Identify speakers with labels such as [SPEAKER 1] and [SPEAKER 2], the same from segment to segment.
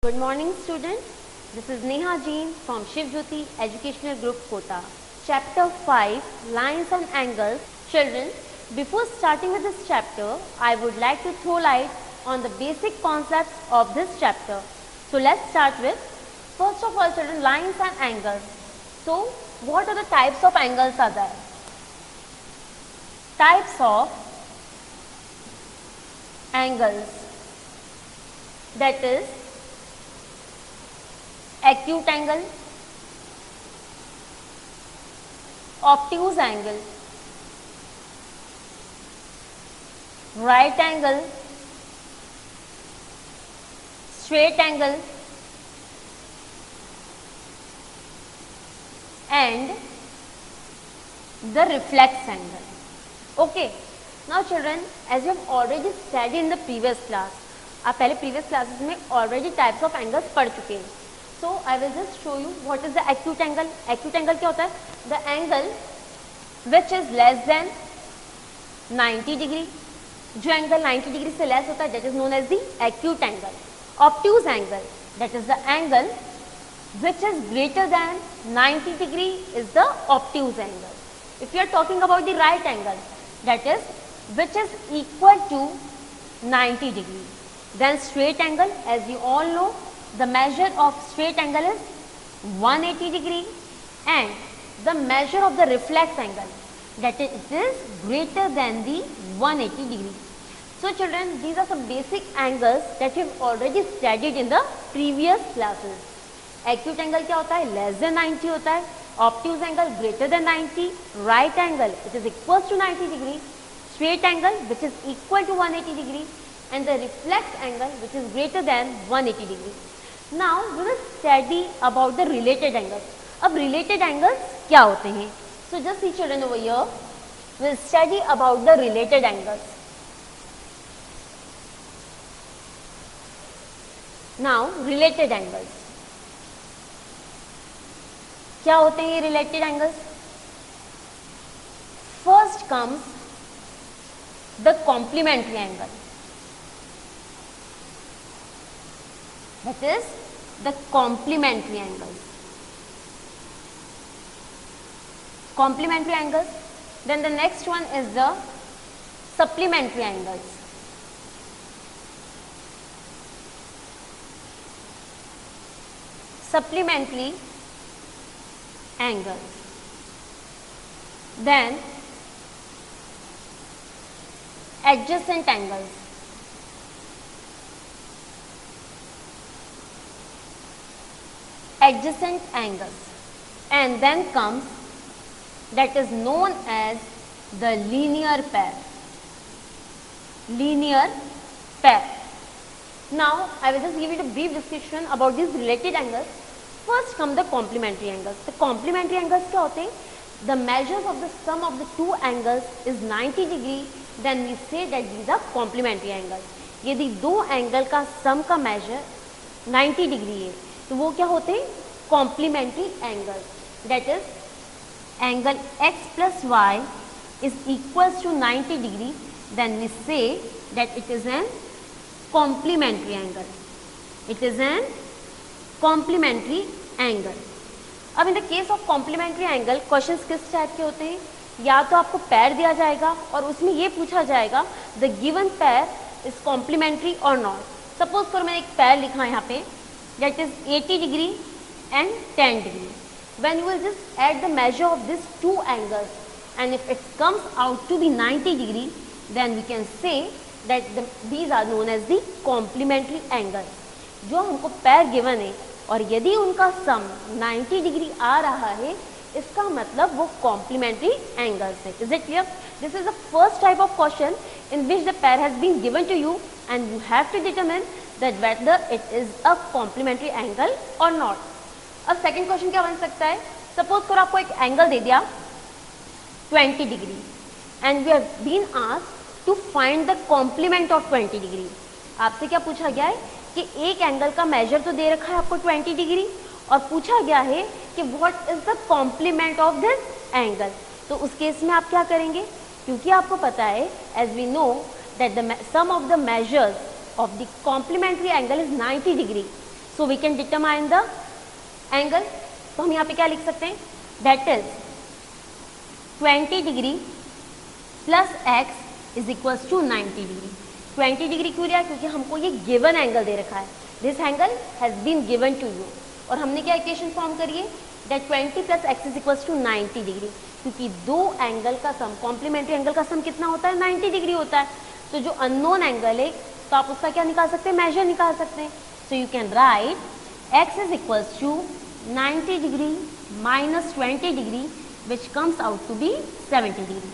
[SPEAKER 1] Good morning students, this is Neha Jain from Shiv Jyoti Educational Group Kota. Chapter 5 Lines and Angles. Children, before starting with this chapter, I would like to throw light on the basic concepts of this chapter. So let's start with, first of all children, lines and angles. So what are the types of angles are there? Types of angles, that is acute angle, obtuse angle, right angle, straight angle, and the reflex angle. Okay, now children, as you have already studied in the previous class, आप पहले previous classes में already types of angles पढ़ चुके हैं. So I will just show you what is the acute angle. Acute angle क्या होता है? The angle which is less than 90 degree. जो angle 90 degree से less होता है, that is known as the acute angle. Obtuse angle, that is the angle which is greater than 90 degree is the obtuse angle. If you are talking about the right angle, that is which is equal to 90 degree. Then straight angle, as you all know, the measure of straight angle is 180 degree, and the measure of the reflex angle, that is greater than the 180 degree. So children, these are some basic angles that you have already studied in the previous classes. Acute angle क्या होता है? Less than 90 होता है. Obtuse angle greater than 90. Right angle which is equal to 90 degree. Straight angle which is equal to 180 degree, and the reflex angle which is greater than 180 degree. Now we will study about the related angles. अब related angles क्या होते हैं? So just see children over here, we will study about the related angles. Now related angles क्या होते हैं? ये related angles. First comes the complementary angle. That is the complementary angles. Complementary angles. Then the next one is the supplementary angles. Supplementary angles. Then adjacent angles. Adjacent angles, and then comes that is known as the linear pair. Linear pair. Now I will just give you a brief description about these related angles. First come the complementary angles. The complementary angles क्या होते हैं? The measures of the sum of the two angles is 90 degree. Then we say that these are complementary angles. यदि दो angle का सम का major 90 degree है तो वो क्या होते हैं? Complementary angle. That is angle x plus Y is equals to 90 degree. Then we say that it is an complementary angle. It is an complementary angle. अब in the case of complementary angle questions किस type के होते हैं? या तो आपको पैर दिया जाएगा और उसमें ये पूछा जाएगा the given pair is complementary और नॉट. सपोज करो मैंने एक पैर लिखा है यहाँ पे, that is 80 degree and 10 degree. When you will just add the measure of these two angles, and if it comes out to be 90 degree, then we can say that these are known as the complementary angles. जो हमको पैर given है और यदि उनका सम 90 degree आ रहा है, इसका मतलब वो complementary angles है. Is it clear? This is the first type of question in which the pair has been given to you, and you have to determine that whether it is a complementary angle or not. अब second question क्या बन सकता है? Suppose करो आपको एक angle दे दिया 20 degree, and we have been asked to find the complement of 20 degree. आपसे क्या पूछा गया है कि एक एंगल का मेजर तो दे रखा है आपको 20 डिग्री, और पूछा गया है कि what is the complement of this angle. तो उस केस में आप क्या करेंगे? क्योंकि आपको पता है, as we know that the sum of the measures of the complementary angle is 90 degree. So we can determine the angle. तो हम यहाँ पे क्या लिख सकते हैं, that is 20 degree plus x is equals to 90 degree. 20 degree क्यों लिया, क्योंकि हमको ये गिवन एंगल दे रखा है, this angle has been given to you. और हमने क्या इक्वेशन फॉर्म करी है, that 20 plus x is equals to 90 degree, क्योंकि दो एंगल का सम, कॉम्प्लीमेंट्री एंगल का सम कितना होता है, 90 डिग्री होता है। तो जो अननोन एंगल है तो आप उसका क्या निकाल सकते हैं, मेजर निकाल सकते हैं। So you can write x is equals to 90 degree minus 20 degree which comes out to be 70 degree.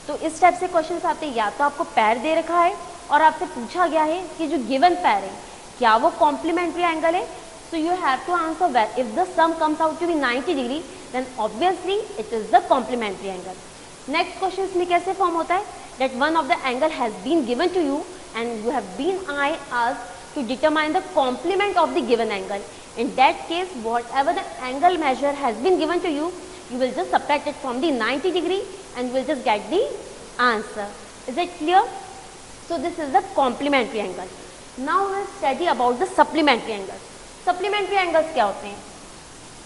[SPEAKER 1] तो इस टाइप से क्वेश्चन आते हैं, या तो आपको पैर दे रखा है और आपसे पूछा गया है कि जो गिवन पैर है क्या वो कॉम्प्लीमेंट्री एंगल है, so you have to answer where if the sum comes out to be 90 degree then obviously it is the complementary angle. Next question में कैसे फॉर्म होता है, that one of the angle has been given to you and you have been asked to determine the complement of the given angle. In that case, whatever the angle measure has been given to you, you will just subtract it from the 90 degree and you will just get the answer. Is it clear? So this is the complementary angle. Now we'll study about the supplementary angles. Supplementary angles क्या होते हैं,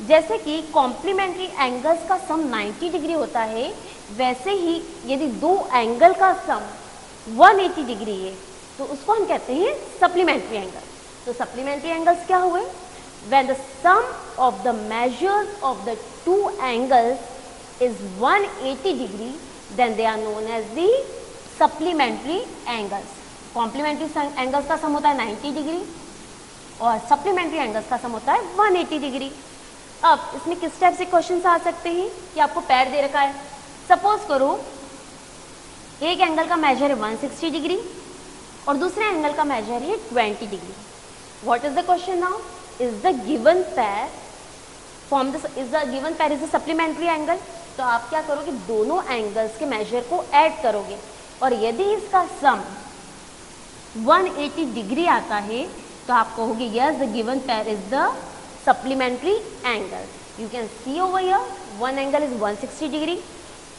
[SPEAKER 1] जैसे कि complementary angles का सम 90 degree होता है, वैसे ही यदि दो एंगल का सम 180 डिग्री है तो उसको हम कहते हैं सप्लीमेंट्री एंगल। तो सप्लीमेंट्री एंगल्स क्या हुए, when the sum of the measures of the two angles is 180 degree then they are known as the supplementary angles. Complementary angles का सम होता है 90 डिग्री और सप्लीमेंट्री एंगल्स का सम होता है 180 डिग्री। अब इसमें किस टाइप से क्वेश्चन आ सकते हैं कि आपको पैर दे रखा है, सपोज करो एक एंगल का मेजर है 160 डिग्री और दूसरे एंगल का मेजर है 20 degree. What is the question now, is the given pair form this, is the given pair is the supplementary angle. तो आप क्या करोगे, दोनों एंगल्स के मेजर को ऐड करोगे और यदि इसका सम 180 डिग्री आता है तो आप कहोगे yes the given pair is the supplementary angle. You can see over here one angle is 160 degree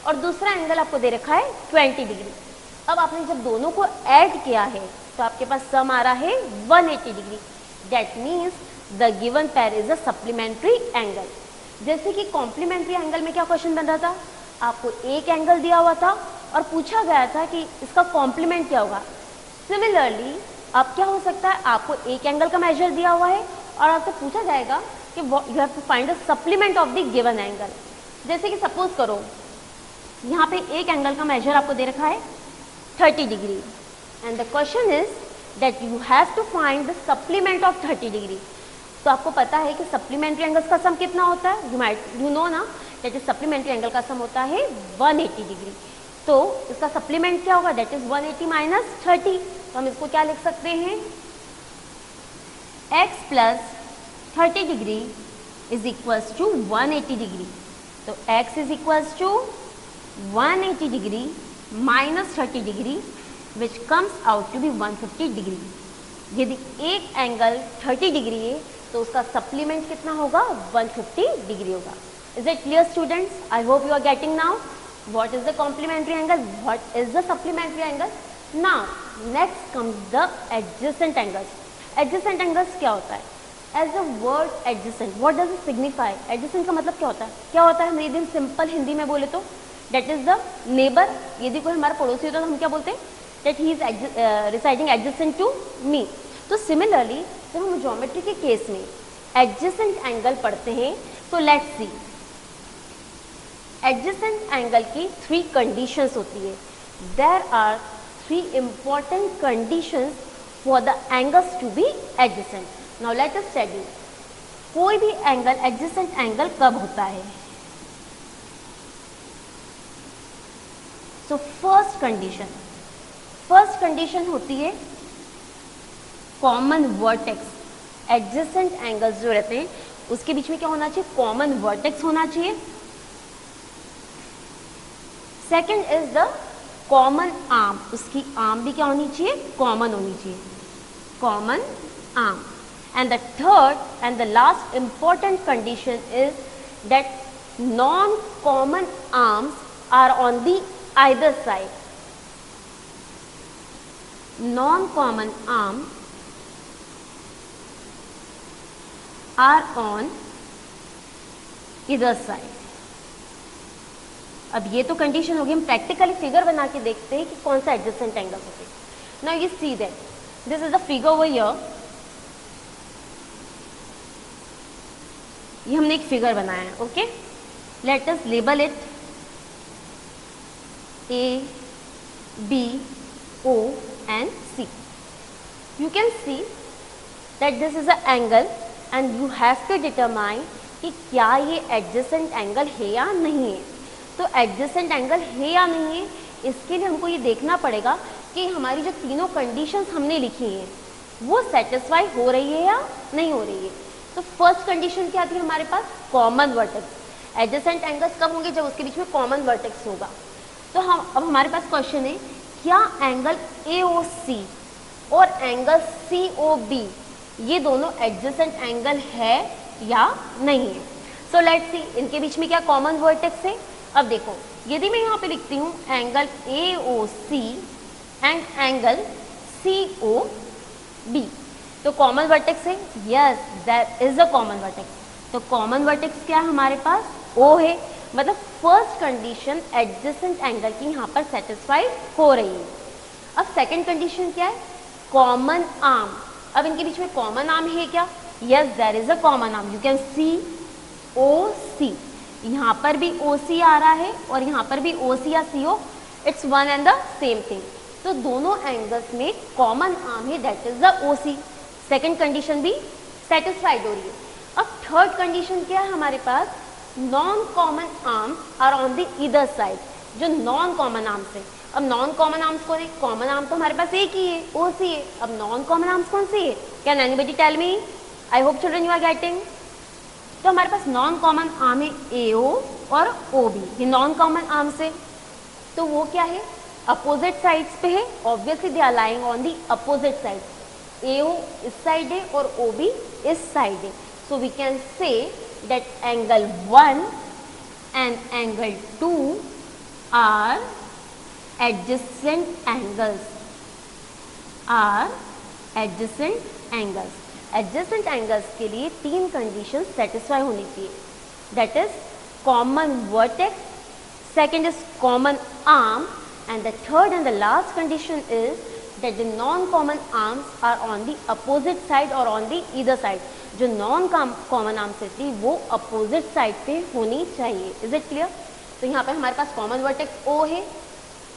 [SPEAKER 1] और दूसरा एंगल आपको दे रखा है 20 डिग्री। अब आपने जब दोनों को ऐड किया है तो आपके पास सम आ रहा है 180 degree. That means the given pair is a supplementary angle. जैसे कि कॉम्प्लीमेंट्री एंगल में क्या क्वेश्चन बन रहा था, आपको एक एंगल दिया हुआ था और पूछा गया था कि इसका कॉम्प्लीमेंट क्या होगा। सिमिलरली अब क्या हो सकता है, आपको एक एंगल का मेजर दिया हुआ है और आपसे पूछा जाएगा कि you have to find the supplement of the given angle. जैसे कि सपोज करो यहाँ पे एक एंगल का मेजर आपको दे रखा है 30 degree and the question is that you have to find the supplement of 30 degree. तो आपको पता है कि सप्लीमेंट्री एंगल्स का सम कितना होता है, यू नो ना, दैट इज सप्लीमेंट्री एंगल का सम होता है 180 डिग्री। तो इसका सप्लीमेंट क्या होगा, दैट इज 180 माइनस 30। तो हम इसको क्या लिख सकते हैं, x plus 30 degree is equals to 180 degree. तो x is equals to 180 degree minus 30 degree which comes out to be 150 degree. यदि एक एंगल 30 डिग्री है तो उसका सप्लीमेंट कितना होगा, 150 डिग्री होगा। Is it clear students, I hope you are getting now what is the complementary angle, what is the supplementary angle. Now next comes the adjacent angles. Adjacent angles क्या होता है, as the word adjacent what does it signify, adjacent का मतलब क्या होता है, क्या होता है, हम यदि सिंपल हिंदी में बोले तो that is the neighbor। यदि कोई हमारा पड़ोसी होता है तो हम क्या बोलते हैं, that he is residing adjacent to me। तो सिमिलरली जब हम ज्योमेट्री के केस में adjacent angle पढ़ते हैं तो लेट्स सी, एडजेसेंट एंगल की 3 कंडीशंस होती है। There are 3 important conditions for the angles to be adjacent. Now let us study कोई भी एंगल एडजेसेंट एंगल कब होता है। सो फर्स्ट कंडीशन होती है कॉमन वर्टेक्स। एडजेसेंट एंगल्स जो रहते हैं उसके बीच में क्या होना चाहिए, कॉमन वर्टेक्स होना चाहिए। Second is the common arm, उसकी आर्म भी क्या होनी चाहिए, कॉमन होनी चाहिए, common arm. And the third and the last important condition is that non common arms are on the either side. Non common arm are on either side. अब ये तो कंडीशन होगी, हम प्रैक्टिकली फिगर बना के देखते हैं कि कौन सा एडजेसेंट एंगल होते हैं. Now you see that this is the figure over here. ये हमने एक फिगर बनाया है. Okay, let us label it A, B, O and C. You can see that this is an angle and you have to determine कि क्या ये adjacent angle है या नहीं है. तो एडजेसेंट एंगल है या नहीं है, इसके लिए हमको ये देखना पड़ेगा कि हमारी जो तीनों कंडीशंस हमने लिखी हैं वो सेटिस्फाई हो रही है या नहीं हो रही है. तो फर्स्ट कंडीशन क्या थी हमारे पास, कॉमन वर्टेक्स. एडजेसेंट एंगल्स कब होंगे, जब उसके बीच में कॉमन वर्टेक्स होगा. तो हम अब हमारे पास क्वेश्चन है, क्या एंगल AOC और एंगल COB ये दोनों एडजेसेंट एंगल है या नहीं है. सो लेट्स सी, इनके बीच में क्या कॉमन वर्टेक्स है. अब देखो, यदि मैं यहाँ पे लिखती हूँ angle AOC and angle COB, तो कॉमन वर्टेक्स है. Yes, that is a common vertex. तो कॉमन वर्टेक्स क्या है हमारे पास, O है. मतलब फर्स्ट कंडीशन एडजेसेंट एंगल की यहाँ पर सेटिस्फाई हो रही है. अब सेकंड कंडीशन क्या है, कॉमन आर्म. अब इनके बीच में कॉमन आर्म है क्या, yes there is a common arm. You can see OC, यहाँ पर भी OC आ रहा है और यहाँ पर भी OC या CO, it's one and the same thing. तो दोनों एंगल्स में कॉमन आर्म है, that is the OC. Second condition भी सेटिस्फाइड हो रही है. अब थर्ड कंडीशन क्या है हमारे पास, non common arm are on the either side. जो नॉन कॉमन आर्म्स है, अब नॉन कॉमन आर्म्स कौन है, कॉमन आर्म तो हमारे पास एक ही है, OC है. अब नॉन कॉमन आर्म्स कौन सी है, can anybody tell me. I hope children you are getting. तो हमारे पास नॉन कॉमन आर्म है AO और OB, ये नॉन कॉमन आर्म्स है. तो वो क्या है, अपोजिट साइड्स पे है. Obviously they are lying on the opposite side. AO इस साइड है और OB इस साइड है. So we can say that angle 1 and angle 2 are adjacent angles. Adjacent angles के लिए तीन कंडीशन सेटिस्फाई होनी चाहिए. That is common vertex, second is common arm, and the third and the last condition is that the non-common arms are on the opposite side or on the either side. जो non common arms थी वो opposite side पे होनी चाहिए. Is it clear. तो यहाँ पे हमारे पास कॉमन वर्टेक्स O है,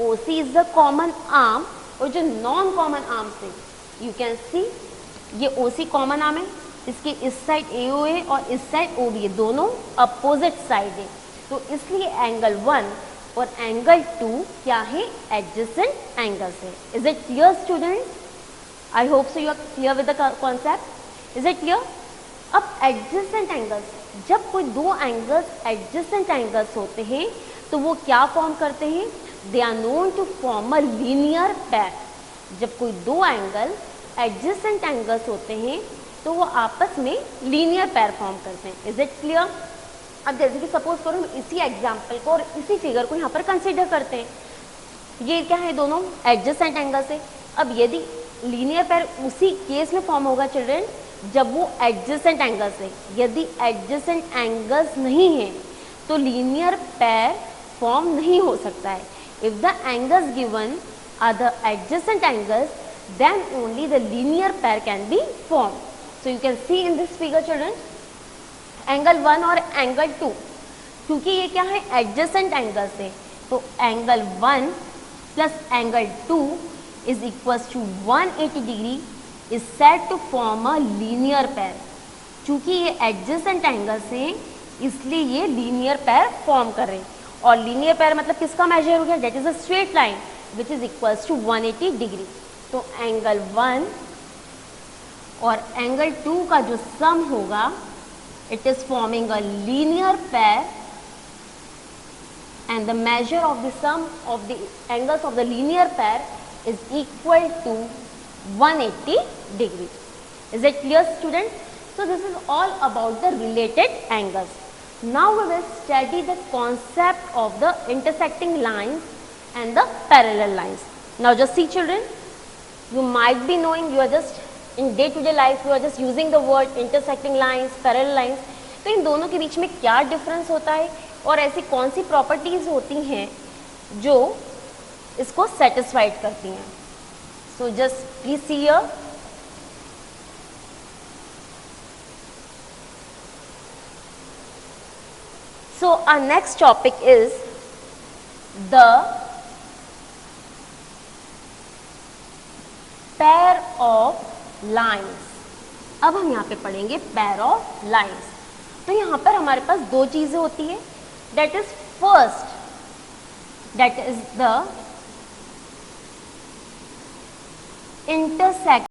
[SPEAKER 1] OC is the common arm. और जो नॉन कॉमन आर्म्स है, यू कैन सी ये OC कॉमन आर्म है, इसके इस साइड AO है और इस साइड OB है, दोनों अपोजिट साइड है. तो इसलिए एंगल 1 और एंगल 2 क्या है, एडजेसेंट एंगल्स है. Is it clear student. I hope so you are clear with the concept. Is it clear. अब एडजेसेंट एंगल्स, जब कोई दो एंगल्स एडजेसेंट एंगल्स होते हैं तो वो क्या फॉर्म करते हैं, they are known to form a linear pair. जब कोई दो एंगल एडजेसेंट एंगल्स होते हैं तो वो आपस में लीनियर पैर फॉर्म करते हैं. Is it clear. अब जैसे कि सपोज करो हम इसी एग्जाम्पल को और इसी फिगर को यहाँ पर कंसिडर करते हैं. ये क्या है, दोनों एडजेसेंट एंगल्स है. अब यदि लीनियर पैर उसी केस में फॉर्म होगा चिल्ड्रन जब वो एडजेसेंट एंगल्स है. यदि एडजेसेंट एंगल्स नहीं है तो लीनियर पैर फॉर्म नहीं हो सकता है. If the angles given are the adjacent angles then only the linear pair can be form. So you can see in this figure children angle 1 और एंगल 2, क्योंकि ये क्या है, एडजेसेंट एंगल्स है. तो angle 1 plus angle 2 is equals to 180 degree is said to form a linear pair. चूंकि ये adjacent angles हैं इसलिए ये linear pair form कर रहे हैं. और linear pair मतलब किसका measure हो गया, that is a straight line which is equals to 180 degree. तो angle 1 और angle 2 का जो sum होगा it is forming a linear pair and the measure of the sum of the angles of the linear pair is equal to 180 degree. Is it clear student? So this is all about the related angles. Now we will study the concept of the intersecting lines and the parallel lines. Now just see children, you might be knowing, you are just in day to day life you are just using the word intersecting lines, parallel lines, तो इन दोनों के बीच में क्या difference होता है और ऐसी कौन सी प्रॉपर्टीज होती हैं जो इसको सेटिस्फाइड करती हैं. So just please see here. So our next topic is the pair of lines. अब हम यहाँ पे पढ़ेंगे pair of lines. तो यहाँ पर हमारे पास दो चीजें होती है. That is first, that is the intersect